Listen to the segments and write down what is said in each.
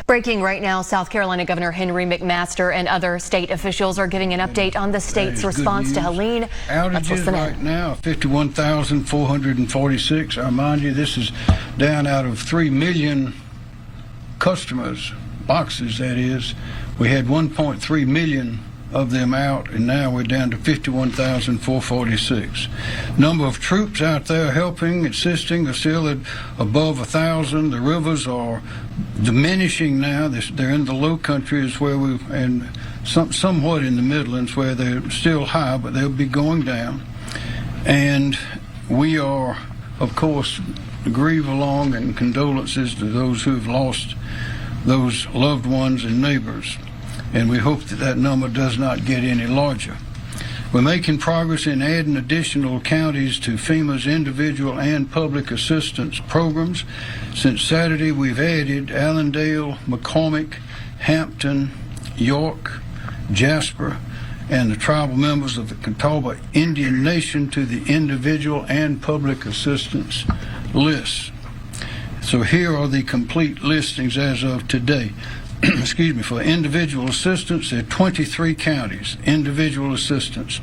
Breaking right now, South Carolina Governor Henry McMaster and other state officials are giving an update on the state's response to Helene. Outages right now, 51,446. I remind you, this is down out of 3 million customers, boxes that is. We had 1.3 million of them out, and now we're down to 51,446. Number of troops out there helping, assisting, are still at above 1,000. The rivers are diminishing now. They're in the low country is where and somewhat in the Midlands where they're still high, but they'll be going down. And we are, of course, grieve along and condolences to those who have lost those loved ones and neighbors. And we hope that that number does not get any larger. We're making progress in adding additional counties to FEMA's individual and public assistance programs. Since Saturday, we've added Allendale, McCormick, Hampton, York, Jasper, and the tribal members of the Catawba Indian Nation to the individual and public assistance lists. So here are the complete listings as of today. Excuse me, for individual assistance, there are 23 counties, individual assistance.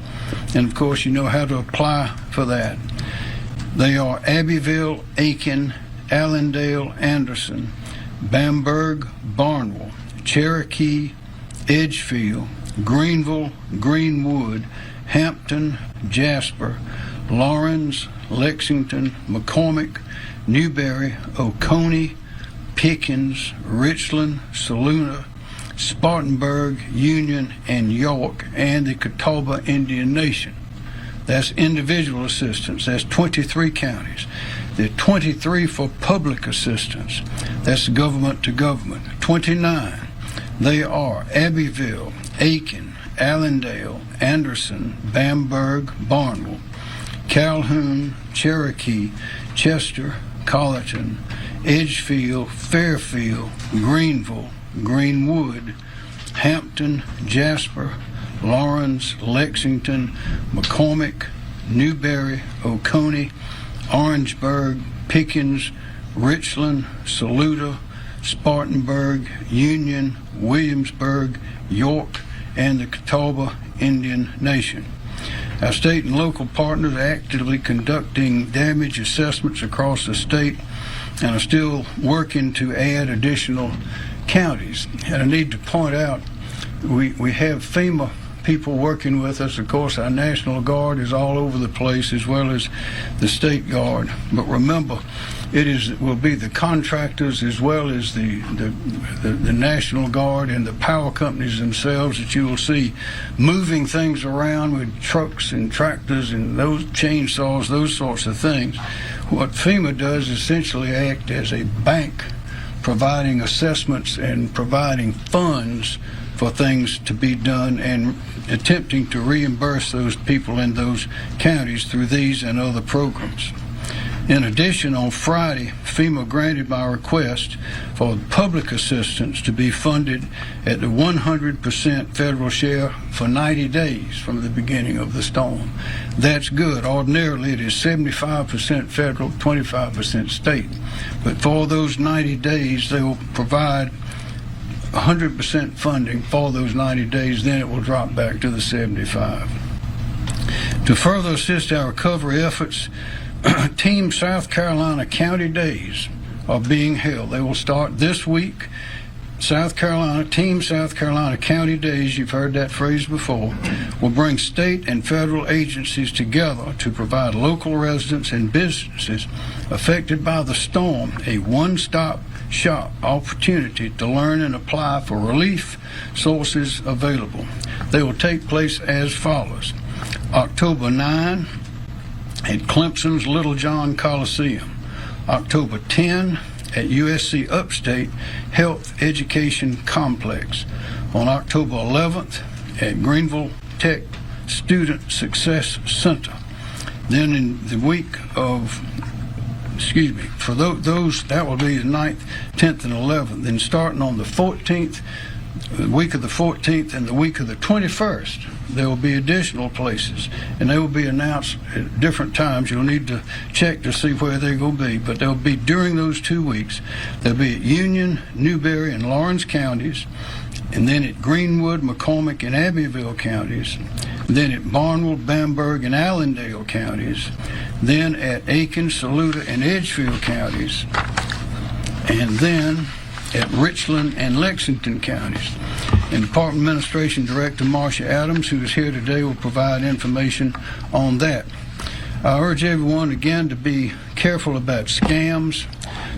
And of course, you know how to apply for that. They are Abbeville, Aiken, Allendale, Anderson, Bamberg, Barnwell, Cherokee, Edgefield, Greenville, Greenwood, Hampton, Jasper, Lawrence, Lexington, McCormick, Newberry, Oconee, Pickens, Richland, Saluna, Spartanburg, Union, and York, and the Catawba Indian Nation. That's individual assistance. That's 23 counties. There are 23 for public assistance. That's government to government. 29. They are Abbeville, Aiken, Allendale, Anderson, Bamberg, Barnwell, Calhoun, Cherokee, Chester, Colleton, Edgefield, Fairfield, Greenville, Greenwood, Hampton, Jasper, Lawrence, Lexington, McCormick, Newberry, Oconee, Orangeburg, Pickens, Richland, Saluda, Spartanburg, Union, Williamsburg, York, and the Catawba Indian Nation. Our state and local partners are actively conducting damage assessments across the state and are still working to add additional counties. And I need to point out, we have FEMA people working with us. Of course, our National Guard is all over the place, as well as the State Guard. But remember, it will be the contractors as well as the National Guard and the power companies themselves that you will see moving things around with trucks and tractors and those chainsaws, those sorts of things. What FEMA does is essentially act as a bank, providing assessments and providing funds for things to be done and attempting to reimburse those people in those counties through these and other programs. In addition, on Friday, FEMA granted my request for public assistance to be funded at the 100% federal share for 90 days from the beginning of the storm. That's good. Ordinarily, it is 75% federal, 25% state. But for those 90 days, they will provide 100% funding for those 90 days, then it will drop back to the 75. To further assist our recovery efforts, Team South Carolina County Days are being held. They will start this week. Team South Carolina County Days, you've heard that phrase before, will bring state and federal agencies together to provide local residents and businesses affected by the storm a one-stop shop opportunity to learn and apply for relief sources available. They will take place as follows. October 9 at Clemson's Little John Coliseum. October 10 at USC Upstate Health Education Complex. On October 11th at Greenville Tech Student Success Center. Then in the week of, for those, that will be the 9th, 10th, and 11th. Then starting on the 14th the week of the 14th and the week of the 21st, there will be additional places, and they will be announced at different times. You'll need to check to see where they're going to be, but they'll be during those 2 weeks. They'll be at Union, Newberry, and Lawrence counties, and then at Greenwood, McCormick, and Abbeville counties, then at Barnwell, Bamberg, and Allendale counties, then at Aiken, Saluda, and Edgefield counties, and then at Richland and Lexington counties. And Department Administration Director Marcia Adams, who is here today, will provide information on that. I urge everyone again to be careful about scams.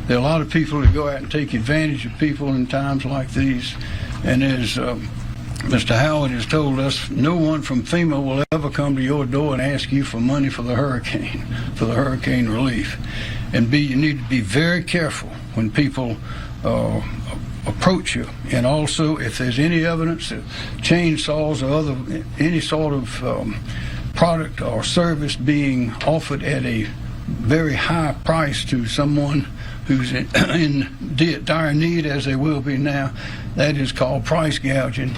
There are a lot of people who go out and take advantage of people in times like these. And as Mr. Howard has told us, no one from FEMA will ever come to your door and ask you for money for the hurricane relief. And you need to be very careful when people approach you. And also, if there's any evidence that chainsaws or any sort of product or service being offered at a very high price to someone who's in dire need, as they will be now, that is called price gouging.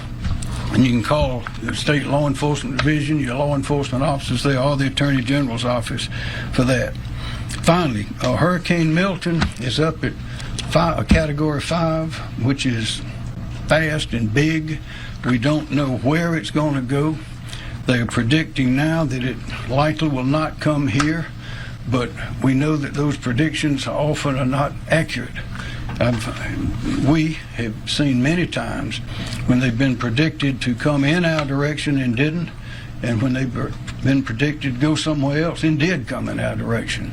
And you can call the State Law Enforcement Division, your law enforcement officers there, or the Attorney General's office for that. Finally, Hurricane Milton is up at a Category 5, which is fast and big. We don't know where it's going to go. They're predicting now that it likely will not come here, but we know that those predictions often are not accurate. We have seen many times when they've been predicted to come in our direction and didn't, and when they've been predicted to go somewhere else and did come in our direction.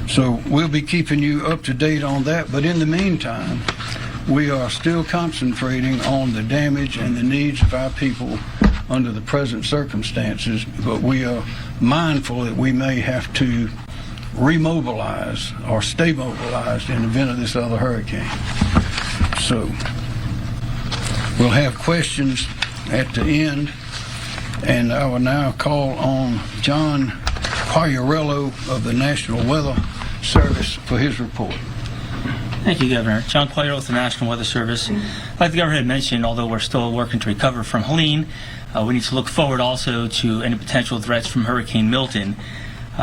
So we'll be keeping you up to date on that, but in the meantime, we are still concentrating on the damage and the needs of our people under the present circumstances, but we are mindful that we may have to remobilize or stay mobilized in the event of this other hurricane. So we'll have questions at the end, and I will now call on John Quagliarello of the National Weather Service for his report. Thank you, Governor. John Quagliarello with the National Weather Service. Like the Governor had mentioned, although we're still working to recover from Helene, we need to look forward also to any potential threats from Hurricane Milton.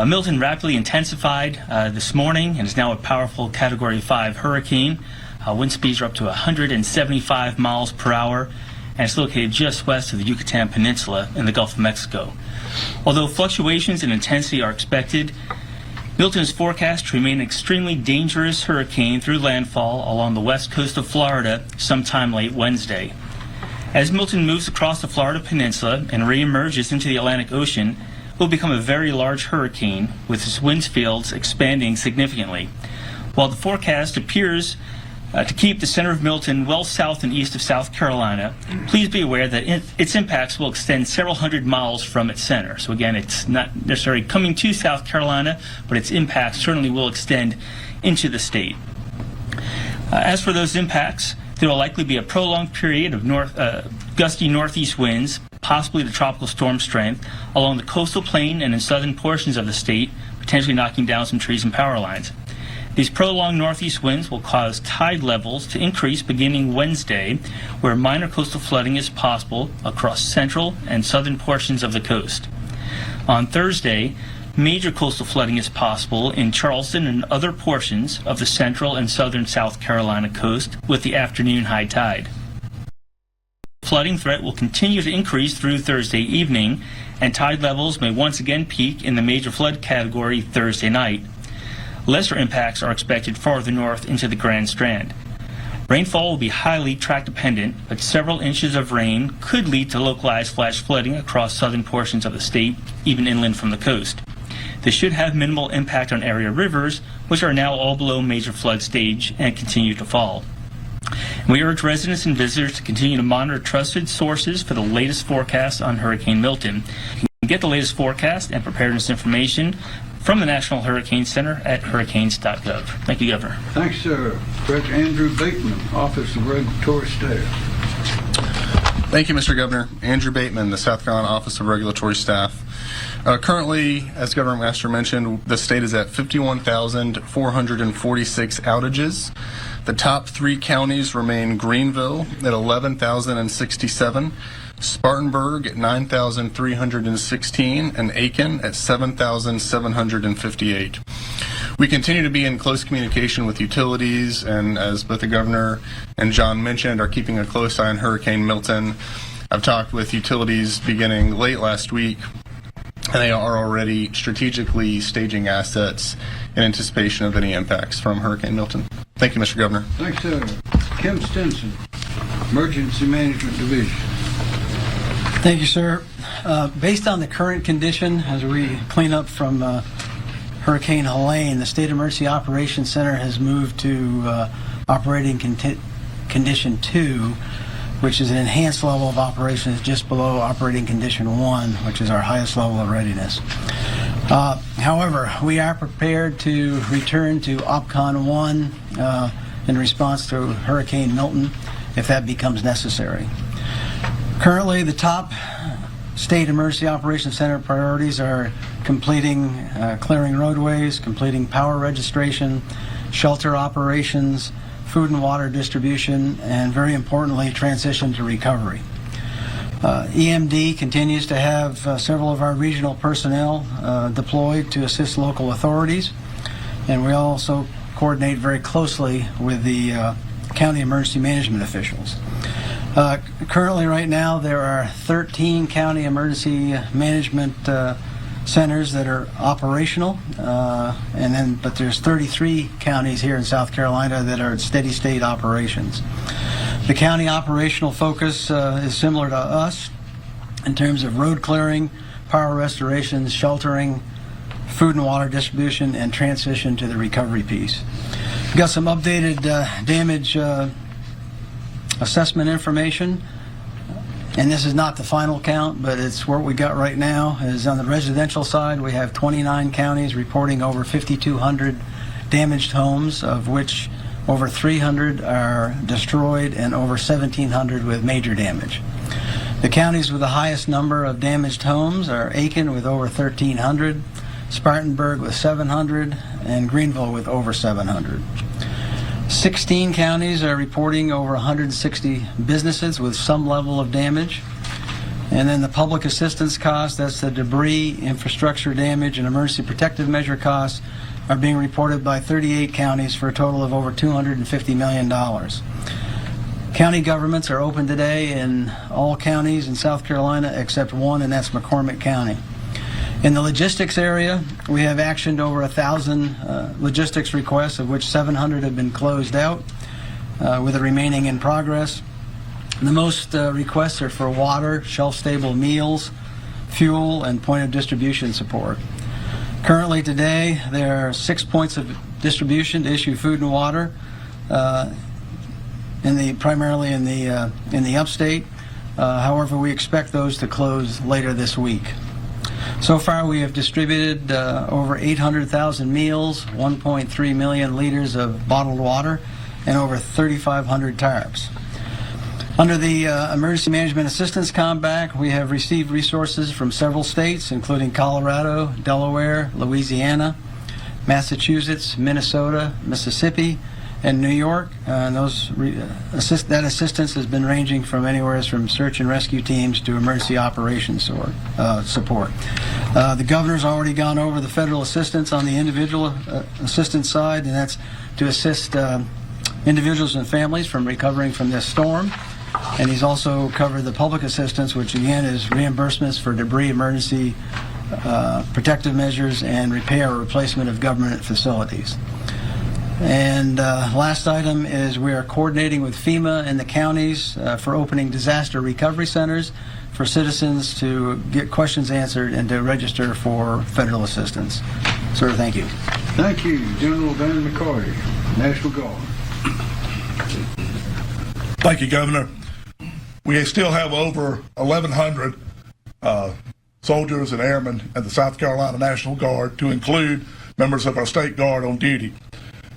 Milton rapidly intensified this morning and is now a powerful Category 5 hurricane. Wind speeds are up to 175 miles per hour, and it's located just west of the Yucatan Peninsula in the Gulf of Mexico. Although fluctuations in intensity are expected, Milton is forecast to remain an extremely dangerous hurricane through landfall along the west coast of Florida sometime late Wednesday. As Milton moves across the Florida Peninsula and reemerges into the Atlantic Ocean, it will become a very large hurricane, with its wind fields expanding significantly. While the forecast appears to keep the center of Milton well south and east of South Carolina, please be aware that its impacts will extend several hundred miles from its center. So again, it's not necessarily coming to South Carolina, but its impacts certainly will extend into the state. As for those impacts, there will likely be a prolonged period of gusty northeast winds, possibly to tropical storm strength, along the coastal plain and in southern portions of the state, potentially knocking down some trees and power lines. These prolonged northeast winds will cause tide levels to increase beginning Wednesday, where minor coastal flooding is possible across central and southern portions of the coast. On Thursday, major coastal flooding is possible in Charleston and other portions of the central and southern South Carolina coast with the afternoon high tide. Flooding threat will continue to increase through Thursday evening, and tide levels may once again peak in the major flood category Thursday night. Lesser impacts are expected farther north into the Grand Strand. Rainfall will be highly track dependent, but several inches of rain could lead to localized flash flooding across southern portions of the state, even inland from the coast. This should have minimal impact on area rivers, which are now all below major flood stage and continue to fall. We urge residents and visitors to continue to monitor trusted sources for the latest forecast on Hurricane Milton. You can get the latest forecast and preparedness information from the National Hurricane Center at hurricanes.gov. Thank you, Governor. Thanks, sir. Director Andrew Bateman, Office of Regulatory Staff. Thank you, Mr. Governor. Andrew Bateman, the South Carolina Office of Regulatory Staff. Currently, as Governor McMaster mentioned, the state is at 51,446 outages. The top 3 counties remain Greenville at 11,067, Spartanburg at 9,316, and Aiken at 7,758. We continue to be in close communication with utilities, and as both the governor and John mentioned, are keeping a close eye on Hurricane Milton. I've talked with utilities beginning late last week, and they are already strategically staging assets in anticipation of any impacts from Hurricane Milton. Thank you, Mr. Governor. Thanks, sir. Kim Stinson, Emergency Management Division. Thank you, sir. Based on the current condition, as we clean up from Hurricane Helene, the State Emergency Operations Center has moved to operating condition 2, which is an enhanced level of operations just below operating condition 1, which is our highest level of readiness. However, we are prepared to return to OPCON 1 in response to Hurricane Milton if that becomes necessary. Currently, the top State Emergency Operations Center priorities are completing clearing roadways, completing power registration, shelter operations, food and water distribution, and very importantly, transition to recovery. EMD continues to have several of our regional personnel deployed to assist local authorities, and we also coordinate very closely with the county emergency management officials. Currently, right now, there are 13 county emergency management centers that are operational, but there's 33 counties here in South Carolina that are at steady state operations. The county operational focus is similar to us in terms of road clearing, power restorations, sheltering, food and water distribution, and transition to the recovery piece. We've got some updated damage assessment information, and this is not the final count, but it's what we got right now. Is on the residential side, we have 29 counties reporting over 5,200 damaged homes, of which over 300 are destroyed and over 1,700 with major damage. The counties with the highest number of damaged homes are Aiken with over 1,300, Spartanburg with 700, and Greenville with over 700. 16 counties are reporting over 160 businesses with some level of damage. And then the public assistance costs, that's the debris, infrastructure damage, and emergency protective measure costs, are being reported by 38 counties for a total of over $250 million. County governments are open today in all counties in South Carolina except one, and that's McCormick County. In the logistics area, we have actioned over 1,000 logistics requests, of which 700 have been closed out, with the remaining in progress. The most requests are for water, shelf-stable meals, fuel, and point of distribution support. Currently today, there are 6 points of distribution to issue food and water, primarily in the upstate. However, we expect those to close later this week. So far, we have distributed over 800,000 meals, 1.3 million liters of bottled water, and over 3,500 tarps. Under the Emergency Management Assistance Compact, we have received resources from several states, including Colorado, Delaware, Louisiana, Massachusetts, Minnesota, Mississippi, and New York. And that assistance has been ranging from anywhere from search and rescue teams to emergency operations support. The governor's already gone over the federal assistance on the individual assistance side, and that's to assist individuals and families from recovering from this storm. And he's also covered the public assistance, which again is reimbursements for debris, emergency protective measures, and repair or replacement of government facilities. And last item is we are coordinating with FEMA and the counties for opening disaster recovery centers for citizens to get questions answered and to register for federal assistance. Sir, thank you. Thank you, General Dan McCarty, National Guard. Thank you, Governor. We still have over 1,100 soldiers and airmen at the South Carolina National Guard, to include members of our State Guard on duty.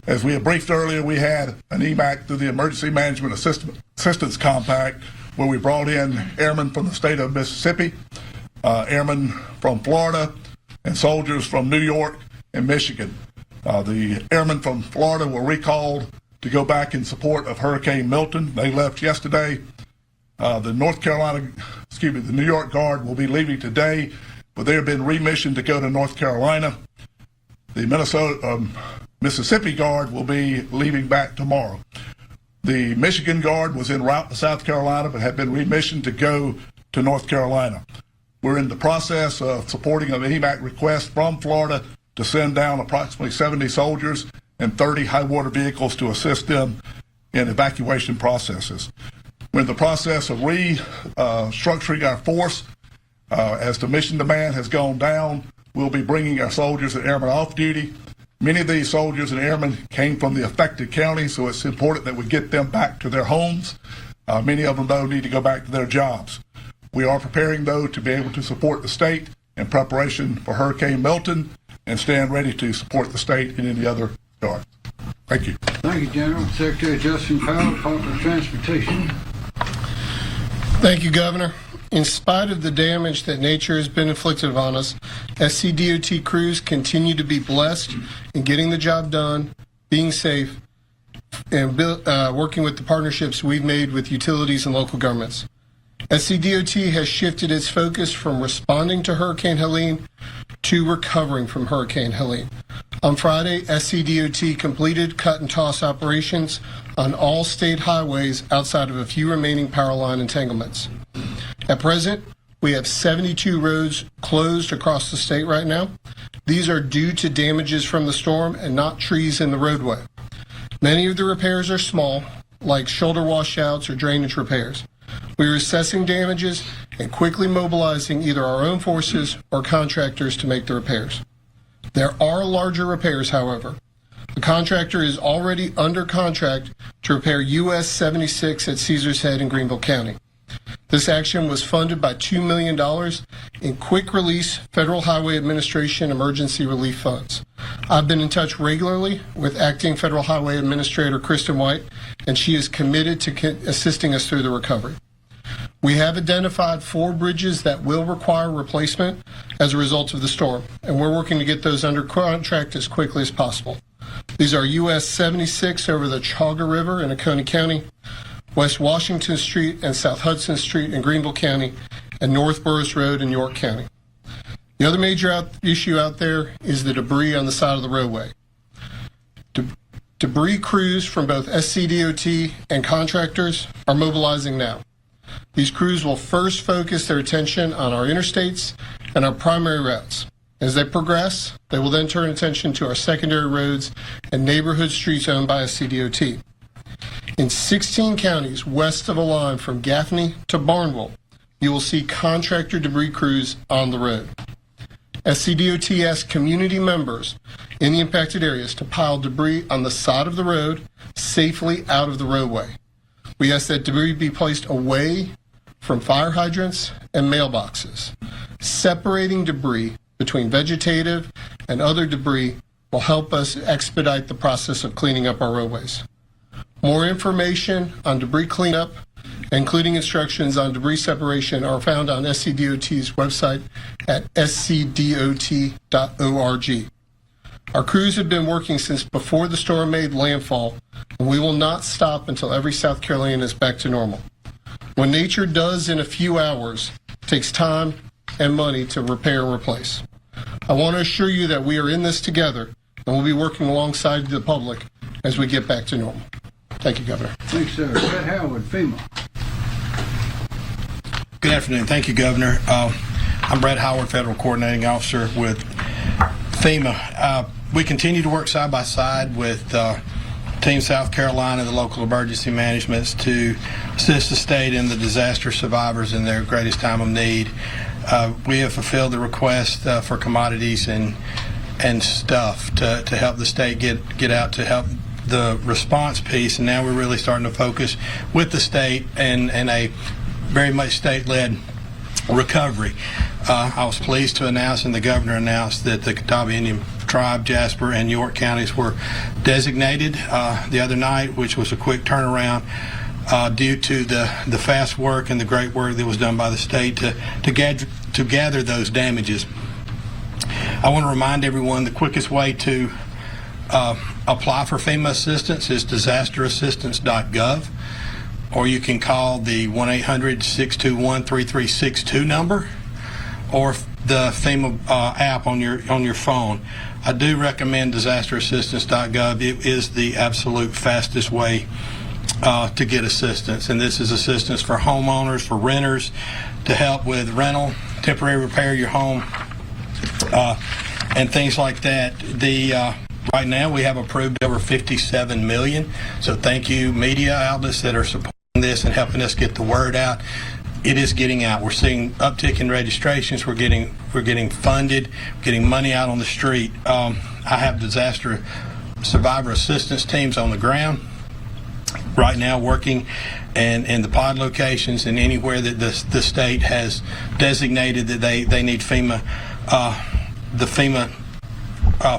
As we had briefed earlier, we had an EMAC through the Emergency Management Assistance Compact, where we brought in airmen from the state of Mississippi, airmen from Florida, and soldiers from New York and Michigan. The airmen from Florida were recalled to go back in support of Hurricane Milton. They left yesterday. The New York Guard will be leaving today, but they have been remissioned to go to North Carolina. The Mississippi Guard will be leaving back tomorrow. The Michigan Guard was en route to South Carolina, but had been remissioned to go to North Carolina. We're in the process of supporting an EMAC request from Florida to send down approximately 70 soldiers and 30 high water vehicles to assist them in evacuation processes. We're in the process of restructuring our force. As the mission demand has gone down, we'll be bringing our soldiers and airmen off duty. Many of these soldiers and airmen came from the affected counties, so it's important that we get them back to their homes. Many of them, though, need to go back to their jobs. We are preparing, though, to be able to support the state in preparation for Hurricane Milton and stand ready to support the state in any other regard. Thank you. Thank you, General. Secretary Justin Powell, Department of Transportation. Thank you, Governor. In spite of the damage that nature has been inflicted on us, SCDOT crews continue to be blessed in getting the job done, being safe, and working with the partnerships we've made with utilities and local governments. SCDOT has shifted its focus from responding to Hurricane Helene to recovering from Hurricane Helene. On Friday, SCDOT completed cut and toss operations on all state highways outside of a few remaining power line entanglements. At present, we have 72 roads closed across the state right now. These are due to damages from the storm and not trees in the roadway. Many of the repairs are small, like shoulder washouts or drainage repairs. We are assessing damages and quickly mobilizing either our own forces or contractors to make the repairs. There are larger repairs, however. The contractor is already under contract to repair US 76 at Caesars Head in Greenville County. This action was funded by $2 million in quick release Federal Highway Administration emergency relief funds. I've been in touch regularly with Acting Federal Highway Administrator Kristen White, and she is committed to assisting us through the recovery. We have identified 4 bridges that will require replacement as a result of the storm, and we're working to get those under contract as quickly as possible. These are US 76 over the Chaga River in Oconee County, West Washington Street and South Hudson Street in Greenville County, and North Burris Road in York County. The other major issue out there is the debris on the side of the roadway. Debris crews from both SCDOT and contractors are mobilizing now. These crews will first focus their attention on our interstates and our primary routes. As they progress, they will then turn attention to our secondary roads and neighborhood streets owned by SCDOT. In 16 counties west of a line from Gaffney to Barnwell, you will see contractor debris crews on the road. SCDOT asks community members in the impacted areas to pile debris on the side of the road safely out of the roadway. We ask that debris be placed away from fire hydrants and mailboxes. Separating debris between vegetative and other debris will help us expedite the process of cleaning up our roadways. More information on debris cleanup, including instructions on debris separation, are found on SCDOT's website at scdot.org. Our crews have been working since before the storm made landfall, and we will not stop until every South Carolinian is back to normal. When nature does in a few hours, it takes time and money to repair and replace. I want to assure you that we are in this together, and we'll be working alongside the public as we get back to normal. Thank you, Governor. Thanks, sir. Brett Howard, FEMA. Good afternoon. Thank you, Governor. I'm Brett Howard, Federal Coordinating Officer with FEMA. We continue to work side by side with Team South Carolina, the local emergency managements, to assist the state and the disaster survivors in their greatest time of need. We have fulfilled the request for commodities and stuff to help the state get out to help the response piece, and now we're really starting to focus with the state and a very much state-led recovery. I was pleased to announce, and the governor announced, that the Catawba Indian Tribe, Jasper, and York counties were designated the other night, which was a quick turnaround due to the fast work and the great work that was done by the state to to gather those damages. I want to remind everyone the quickest way to apply for FEMA assistance is disasterassistance.gov, or you can call the 1-800-621-3362 number, or the FEMA app on your phone. I do recommend disasterassistance.gov. It is the absolute fastest way to get assistance, and this is assistance for homeowners, for renters, to help with rental, temporary repair of your home, and things like that. Right now we have approved over $57 million. So thank you, media outlets that are supporting this and helping us get the word out. It is getting out. We're seeing uptick in registrations. We're getting funded, getting money out on the street. I have disaster survivor assistance teams on the ground right now working in the pod locations and anywhere that the state has designated that they need FEMA, the FEMA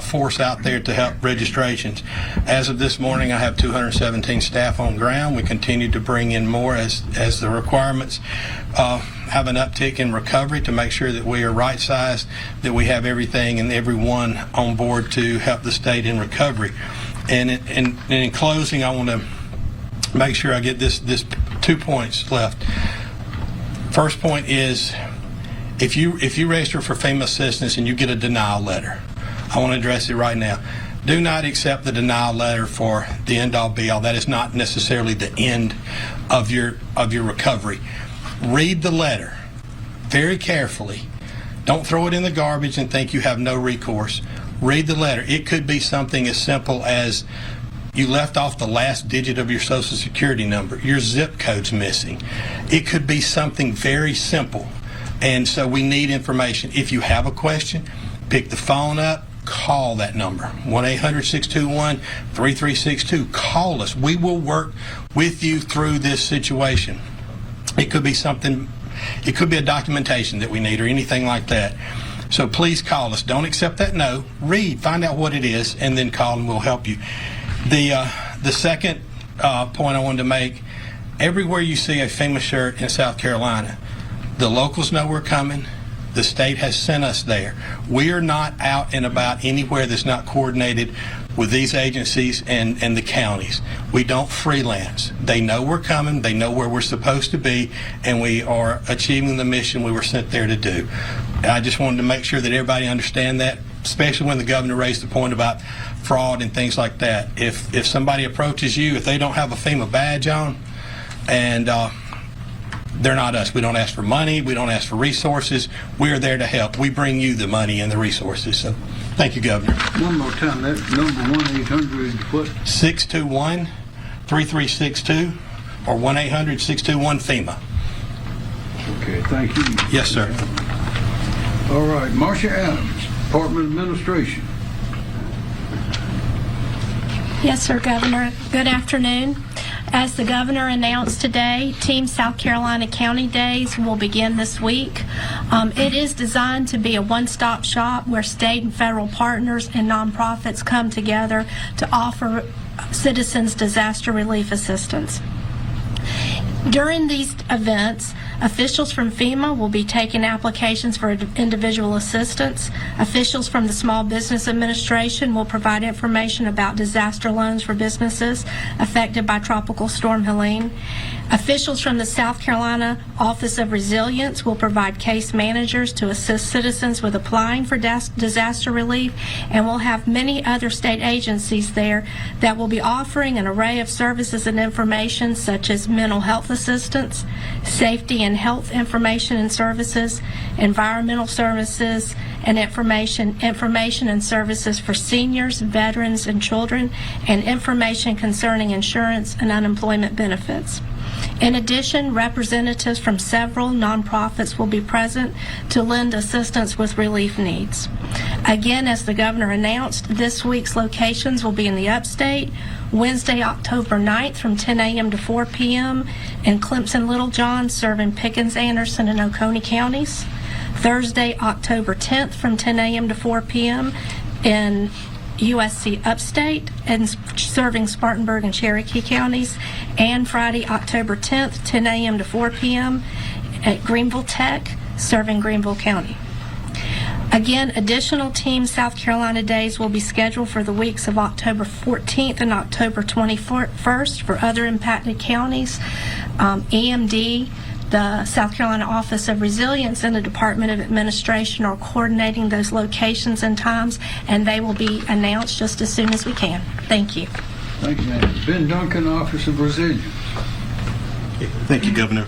force out there to help registrations. As of this morning, I have 217 staff on ground. We continue to bring in more as the requirements have an uptick in recovery to make sure that we are right sized, that we have everything and everyone on board to help the state in recovery. And in closing, I want to make sure I get this 2 points left. First point is, if you register for FEMA assistance and you get a denial letter, I want to address it right now. Do not accept the denial letter for the end-all be-all. That is not necessarily the end of your recovery. Read the letter very carefully. Don't throw it in the garbage and think you have no recourse. Read the letter. It could be something as simple as you left off the last digit of your Social Security number. Your zip code's missing. It could be something very simple. And so we need information. If you have a question, pick the phone up, call that number, 1-800-621-3362. Call us. We will work with you through this situation. It could be something, it could be a documentation that we need or anything like that. So please call us. Don't accept that no. Read, find out what it is, and then call and we'll help you. The second point I wanted to make, everywhere you see a FEMA shirt in South Carolina, the locals know we're coming. The state has sent us there. We are not out and about anywhere that's not coordinated with these agencies and the counties. We don't freelance. They know we're coming. They know where we're supposed to be, and we are achieving the mission we were sent there to do. I just wanted to make sure that everybody understand that, especially when the governor raised the point about fraud and things like that. If somebody approaches you, if they don't have a FEMA badge on, and they're not us. We don't ask for money. We don't ask for resources. We are there to help. We bring you the money and the resources. So thank you, Governor. One more time, that number 1-800 what? 621-3362 or 1-800-621-FEMA. Okay, thank you. Yes, sir. All right, Marcia Adams, Department of Administration. Yes, sir, Governor. Good afternoon. As the governor announced today, Team South Carolina County Days will begin this week. It is designed to be a one-stop shop where state and federal partners and nonprofits come together to offer citizens disaster relief assistance. During these events, officials from FEMA will be taking applications for individual assistance. Officials from the Small Business Administration will provide information about disaster loans for businesses affected by Tropical Storm Helene. Officials from the South Carolina Office of Resilience will provide case managers to assist citizens with applying for disaster relief, and we'll have many other state agencies there that will be offering an array of services and information such as mental health assistance, safety and health information and services, environmental services, and information and services for seniors, veterans, and children, and information concerning insurance and unemployment benefits. In addition, representatives from several nonprofits will be present to lend assistance with relief needs. Again, as the governor announced, this week's locations will be in the upstate, Wednesday, October 9th from 10 a.m. to 4 p.m. in Clemson, Littlejohn, serving Pickens, Anderson, and Oconee counties. Thursday, October 10th from 10 a.m. to 4 p.m. in USC Upstate and serving Spartanburg and Cherokee counties, and Friday, October 10th, 10 a.m. to 4 p.m. at Greenville Tech, serving Greenville County. Again, additional Team South Carolina days will be scheduled for the weeks of October 14th and October 21st for other impacted counties. EMD, the South Carolina Office of Resilience, and the Department of Administration are coordinating those locations and times, and they will be announced just as soon as we can. Thank you. Thank you, ma'am. Ben Duncan, Office of Resilience. Thank you, Governor.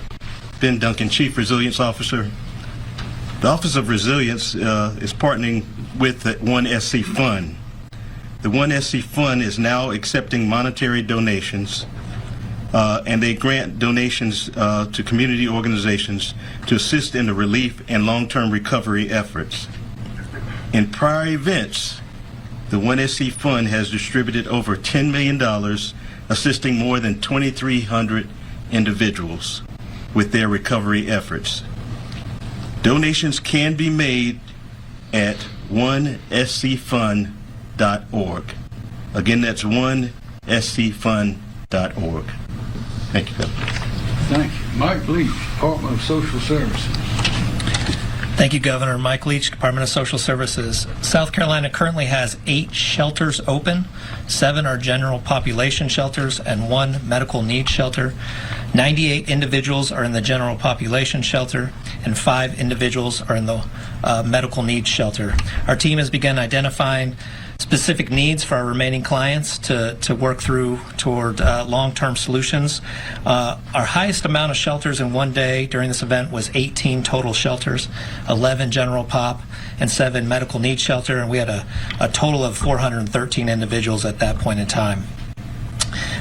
Ben Duncan, Chief Resilience Officer. The Office of Resilience is partnering with the ONE-SC Fund. The ONE-SC Fund is now accepting monetary donations, and they grant donations to community organizations to assist in the relief and long-term recovery efforts. In prior events, the ONE-SC Fund has distributed over $10 million, assisting more than 2,300 individuals with their recovery efforts. Donations can be made at onescfund.org. Again, that's onescfund.org. Thank you, Governor. Thank you. Mike Leach, Department of Social Services. Thank you, Governor. Mike Leach, Department of Social Services. South Carolina currently has 8 shelters open. 7 are general population shelters and 1 medical needs shelter. 98 individuals are in the general population shelter and 5 individuals are in the medical needs shelter. Our team has begun identifying specific needs for our remaining clients to work through toward long-term solutions. Our highest amount of shelters in one day during this event was 18 total shelters, 11 general pop and 7 medical needs shelter, and we had a total of 413 individuals at that point in time.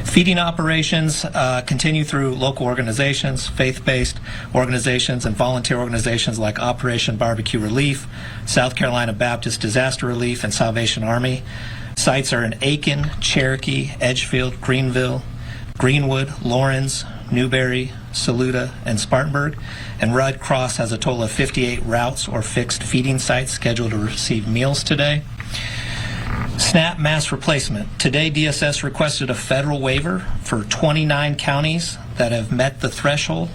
Feeding operations continue through local organizations, faith-based organizations, and volunteer organizations like Operation Barbecue Relief, South Carolina Baptist Disaster Relief, and Salvation Army. Sites are in Aiken, Cherokee, Edgefield, Greenville, Greenwood, Lawrence, Newberry, Saluda, and Spartanburg. And Red Cross has a total of 58 routes or fixed feeding sites scheduled to receive meals today. SNAP mass replacement. Today, DSS requested a federal waiver for 29 counties that have met the threshold.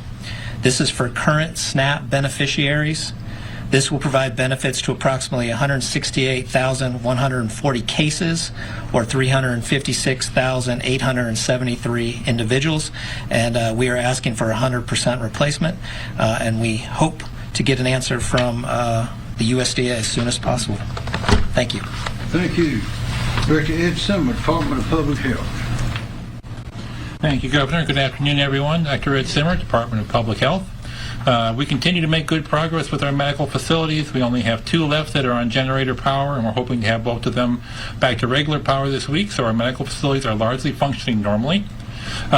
This is for current SNAP beneficiaries. This will provide benefits to approximately 168,140 cases, or 356,873 individuals, and we are asking for 100% replacement, and we hope to get an answer from the USDA as soon as possible. Thank you. Thank you. Director Ed Simmer, Department of Public Health. Thank you, Governor. Good afternoon, everyone. Dr. Ed Simmer, Department of Public Health. We continue to make good progress with our medical facilities. We only have 2 left that are on generator power, and we're hoping to have both of them back to regular power this week, so our medical facilities are largely functioning normally.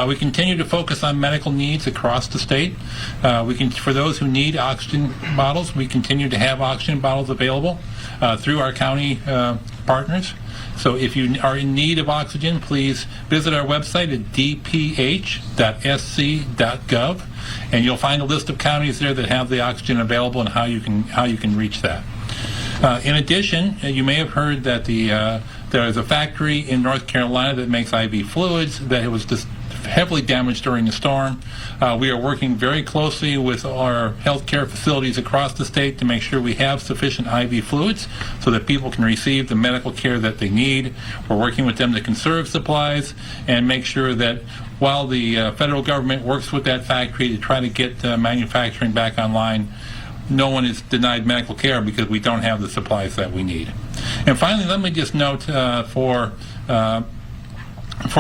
We continue to focus on medical needs across the state. For those who need oxygen bottles, we continue to have oxygen bottles available through our county partners. So if you are in need of oxygen, please visit our website at dph.sc.gov, and you'll find a list of counties there that have the oxygen available and how you can reach that. In addition, you may have heard that there is a factory in North Carolina that makes IV fluids that was just heavily damaged during the storm. We are working very closely with our healthcare facilities across the state to make sure we have sufficient IV fluids so that people can receive the medical care that they need. We're working with them to conserve supplies and make sure that while the federal government works with that factory to try to get manufacturing back online, no one is denied medical care because we don't have the supplies that we need. And finally, let me just note for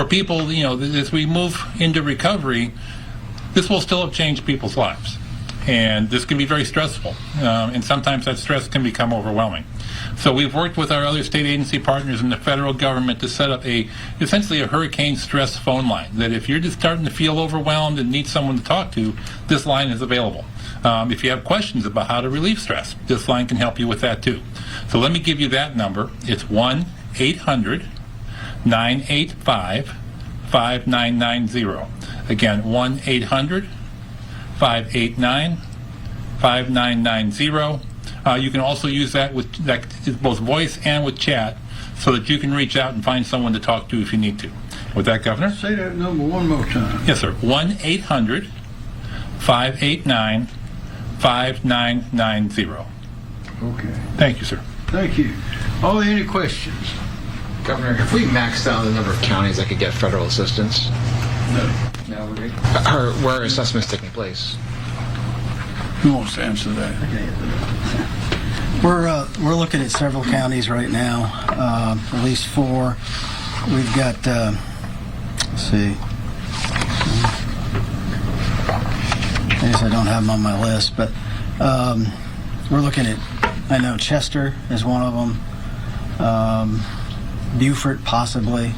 people, as we move into recovery, this will still have changed people's lives. And this can be very stressful. And sometimes that stress can become overwhelming. So we've worked with our other state agency partners and the federal government to set up essentially a hurricane stress phone line, that if you're just starting to feel overwhelmed and need someone to talk to, this line is available. If you have questions about how to relieve stress, this line can help you with that too. So let me give you that number. It's 1-800-985-5990. Again, 1-800-589-5990. You can also use that with both voice and with chat so that you can reach out and find someone to talk to if you need to. With that, Governor? Say that number one more time. Yes, sir. 1-800-589-5990. 5990. Okay. Thank you, sir. Thank you. Are there any questions? Governor, if we maxed out the number of counties that could get federal assistance, where are assessments taking place? Who wants to answer that? We're looking at several counties right now, at least 4. We've got, let's see, I guess I don't have them on my list, but we're looking at, I know Chester is one of them, Beaufort possibly,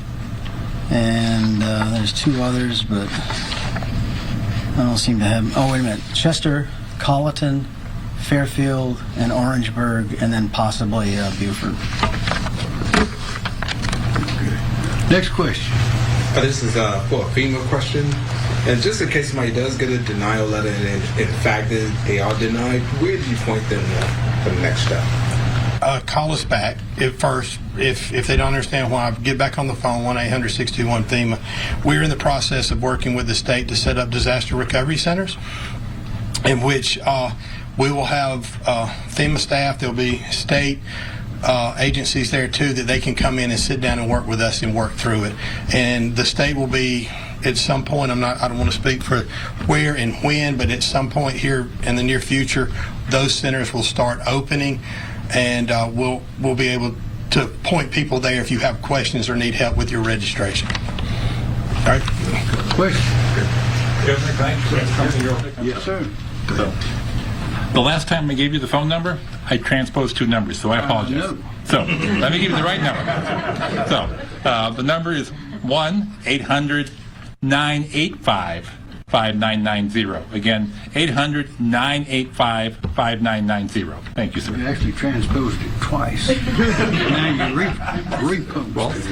and there's 2 others, but I don't seem to have, oh wait a minute, Chester, Colleton, Fairfield, and Orangeburg, and then possibly Beaufort. Next question. This is for a FEMA question. And just in case somebody does get a denial letter and in fact they are denied, where do you point them for the next step? Call us back if they don't understand why. Get back on the phone, 1-800-621-FEMA. We're in the process of working with the state to set up disaster recovery centers, in which we will have FEMA staff. There'll be state agencies there too that they can come in and sit down and work with us and work through it. And the state will be at some point. I don't want to speak for where and when, but at some point here in the near future, those centers will start opening, and we'll be able to point people there if you have questions or need help with your registration. All right. Question? Governor, can I say something real quick? Yes, sir. The last time I gave you the phone number, I transposed 2 numbers, so I apologize. So let me give you the right number. So the number is 1-800-985-5990. Again, 800-985-5990. Thank you, sir. You actually transposed it twice. Now you reposted it.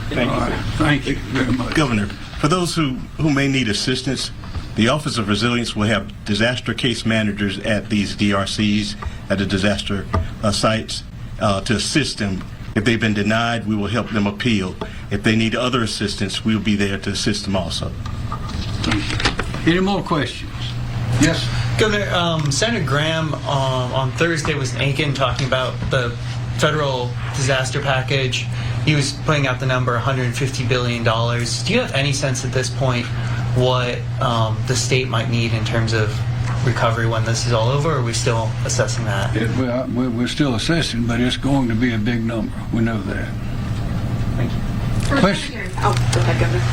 Thank you, sir. Thank you very much. Governor, for those who may need assistance, the Office of Resilience will have disaster case managers at these DRCs, at the disaster sites, to assist them. If they've been denied, we will help them appeal. If they need other assistance, we'll be there to assist them also. Any more questions? Yes. Governor, Senator Graham on Thursday was in Aiken talking about the federal disaster package. He was putting out the number $150 billion. Do you have any sense at this point what the state might need in terms of recovery when this is all over, or are we still assessing that? We're still assessing, but it's going to be a big number. We know that. Thank you. Question? Oh, go ahead, Governor.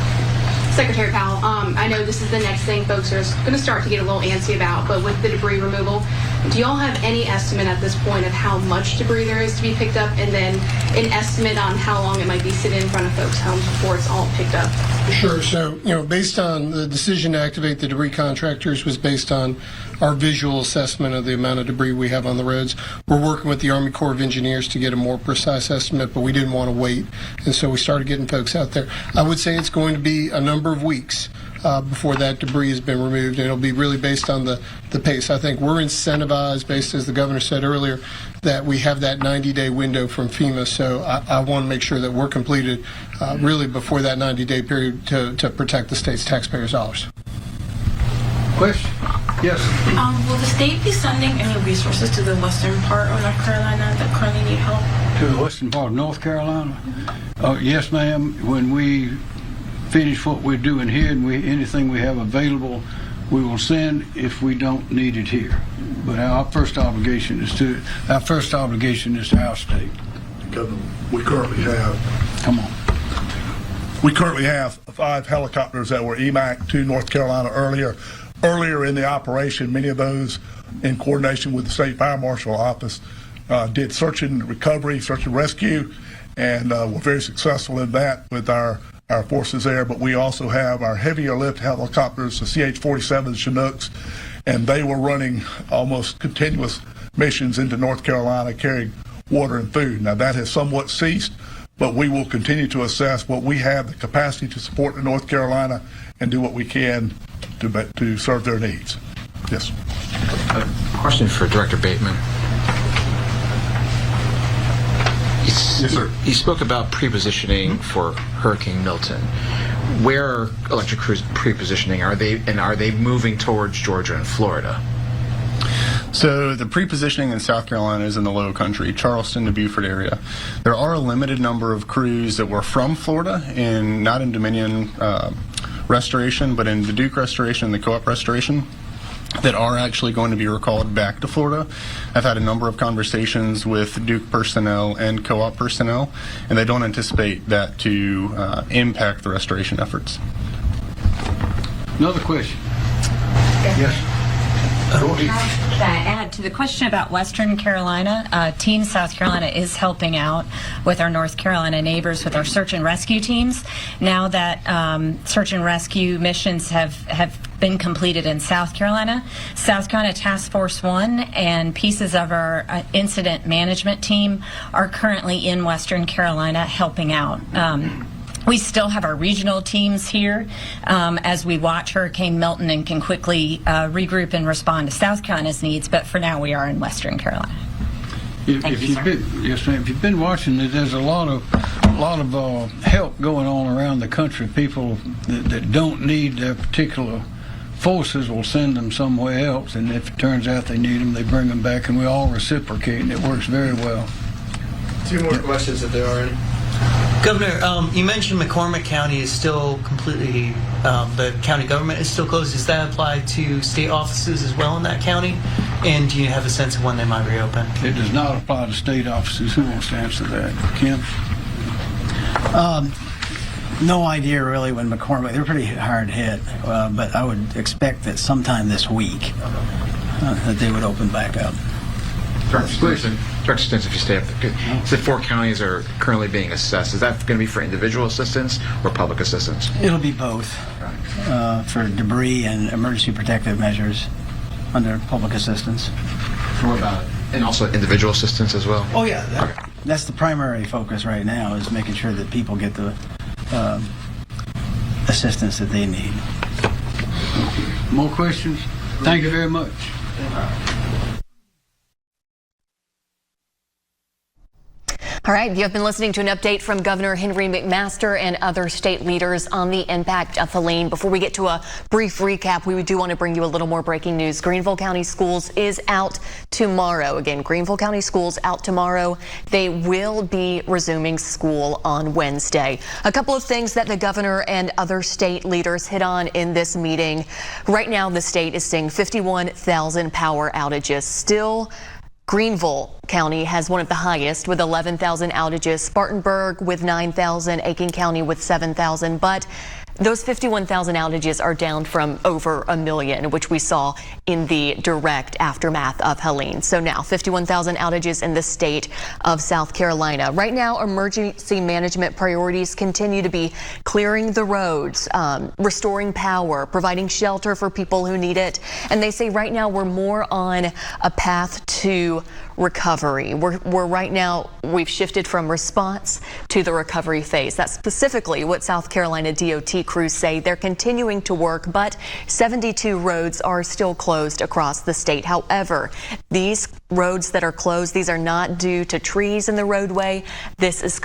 Secretary Powell, I know this is the next thing folks are going to start to get a little antsy about, but with the debris removal, do y'all have any estimate at this point of how much debris there is to be picked up, and then an estimate on how long it might be sitting in front of folks' homes before it's all picked up? Sure. So, based on the decision to activate the debris contractors was based on our visual assessment of the amount of debris we have on the roads. We're working with the Army Corps of Engineers to get a more precise estimate, but we didn't want to wait, and so we started getting folks out there. I would say it's going to be a number of weeks before that debris has been removed, and it'll be really based on the pace. I think we're incentivized, based, as the governor said earlier, that we have that 90-day window from FEMA, so I want to make sure that we're completed really before that 90-day period to protect the state's taxpayers' dollars. Question? Yes. Will the state be sending any resources to the western part of North Carolina that currently need help? To the western part of North Carolina? Yes, ma'am. When we finish what we're doing here and anything we have available, we will send if we don't need it here. But our first obligation is to our state. Governor, we currently have. Come on. We currently have 5 helicopters that were EMAC to North Carolina earlier in the operation. Many of those, in coordination with the State Fire Marshal Office, did search and recovery, search and rescue, and were very successful in that with our forces there. But we also have our heavier lift helicopters, the CH-47 Chinooks, and they were running almost continuous missions into North Carolina carrying water and food. Now that has somewhat ceased, but we will continue to assess what we have the capacity to support in North Carolina and do what we can to serve their needs. Yes. A question for Director Bateman. Yes, sir. He spoke about pre-positioning for Hurricane Milton. Where are electric crews pre-positioning? Are they moving towards Georgia and Florida? So the pre-positioning in South Carolina is in the Low Country, Charleston to Beaufort area. There are a limited number of crews that were from Florida, not in Dominion restoration, but in the Duke restoration and the co-op restoration, that are actually going to be recalled back to Florida. I've had a number of conversations with Duke personnel and co-op personnel, and they don't anticipate that to impact the restoration efforts. Another question? Yes. Can I add to the question about Western Carolina? Team South Carolina is helping out with our North Carolina neighbors with our search and rescue teams. Now that search and rescue missions have been completed in South Carolina Task Force 1 and pieces of our incident management team are currently in Western Carolina helping out. We still have our regional teams here as we watch Hurricane Milton and can quickly regroup and respond to South Carolina's needs, but for now we are in Western Carolina. If you've been watching it, there's a lot of help going on around the country. People that don't need their particular forces will send them somewhere else, and if it turns out they need them, they bring them back, and we all reciprocate, and it works very well. 2 more questions if there are any. Governor, you mentioned McCormick County is still completely, the county government is still closed. Does that apply to state offices as well in that county? And do you have a sense of when they might reopen? It does not apply to state offices. Who wants to answer that? Kim? No idea really when McCormick, they're pretty hard hit, but I would expect that sometime this week that they would open back up. Director Stentz, if you stay up, so 4 counties are currently being assessed. Is that going to be for individual assistance or public assistance? It'll be both for debris and emergency protective measures under public assistance. What about it? And also individual assistance as well? Oh, yeah. That's the primary focus right now is making sure that people get the assistance that they need. More questions? Thank you very much. All right, you have been listening to an update from Governor Henry McMaster and other state leaders on the impact of Helene. Before we get to a brief recap, we do want to bring you a little more breaking news. Greenville County Schools is out tomorrow. Again, Greenville County Schools out tomorrow. They will be resuming school on Wednesday. A couple of things that the governor and other state leaders hit on in this meeting. Right now, the state is seeing 51,000 power outages. Still, Greenville County has one of the highest with 11,000 outages, Spartanburg with 9,000, Aiken County with 7,000, but those 51,000 outages are down from over 1 million, which we saw in the direct aftermath of Helene. So now 51,000 outages in the state of South Carolina. Right now, emergency management priorities continue to be clearing the roads, restoring power, providing shelter for people who need it. And they say right now we're more on a path to recovery. We're right now, we've shifted from response to the recovery phase. That's specifically what South Carolina DOT crews say. They're continuing to work, but 72 roads are still closed across the state. However, these roads that are closed, these are not due to trees in the roadway. This is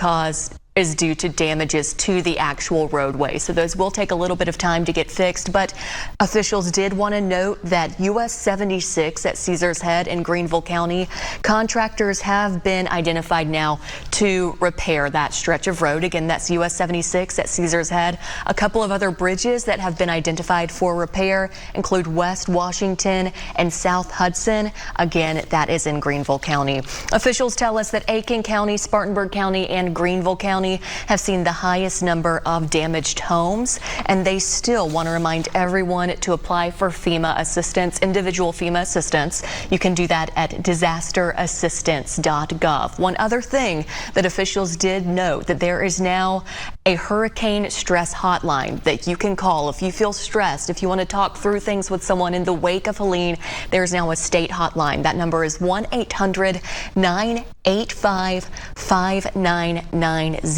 due to damages to the actual roadway. So those will take a little bit of time to get fixed, but officials did want to note that US 76 at Caesars Head in Greenville County, contractors have been identified now to repair that stretch of road. Again, that's US 76 at Caesars Head. A couple of other bridges that have been identified for repair include West Washington and South Hudson. Again, that is in Greenville County. Officials tell us that Aiken County, Spartanburg County, and Greenville County have seen the highest number of damaged homes, and they still want to remind everyone to apply for FEMA assistance, individual FEMA assistance. You can do that at disasterassistance.gov. One other thing that officials did note that there is now a hurricane stress hotline that you can call if you feel stressed, if you want to talk through things with someone in the wake of Helene. There's now a state hotline. That number is 1-800-985-5990.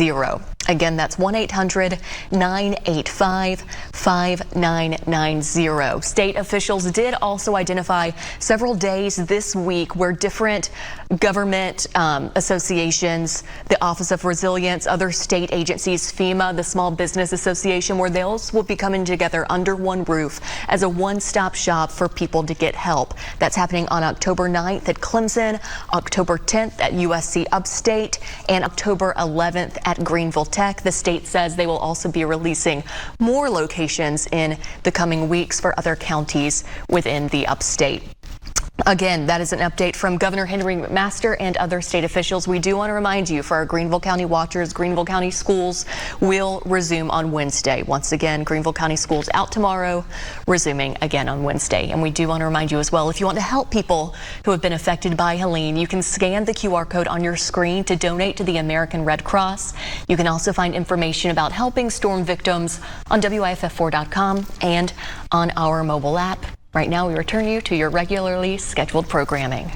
Again, that's 1-800-985-5990. State officials did also identify several days this week where different government associations, the Office of Resilience, other state agencies, FEMA, the Small Business Association, where those will be coming together under one roof as a one-stop shop for people to get help. That's happening on October 9th at Clemson, October 10th at USC Upstate, and October 11th at Greenville Tech. The state says they will also be releasing more locations in the coming weeks for other counties within the upstate. Again, that is an update from Governor Henry McMaster and other state officials. We do want to remind you, for our Greenville County watchers, Greenville County schools will resume on Wednesday. Once again, Greenville County schools out tomorrow, resuming again on Wednesday. And we do want to remind you as well, if you want to help people who have been affected by Helene, you can scan the QR code on your screen to donate to the American Red Cross. You can also find information about helping storm victims on WIFF4.com and on our mobile app. Right now, we return you to your regularly scheduled programming.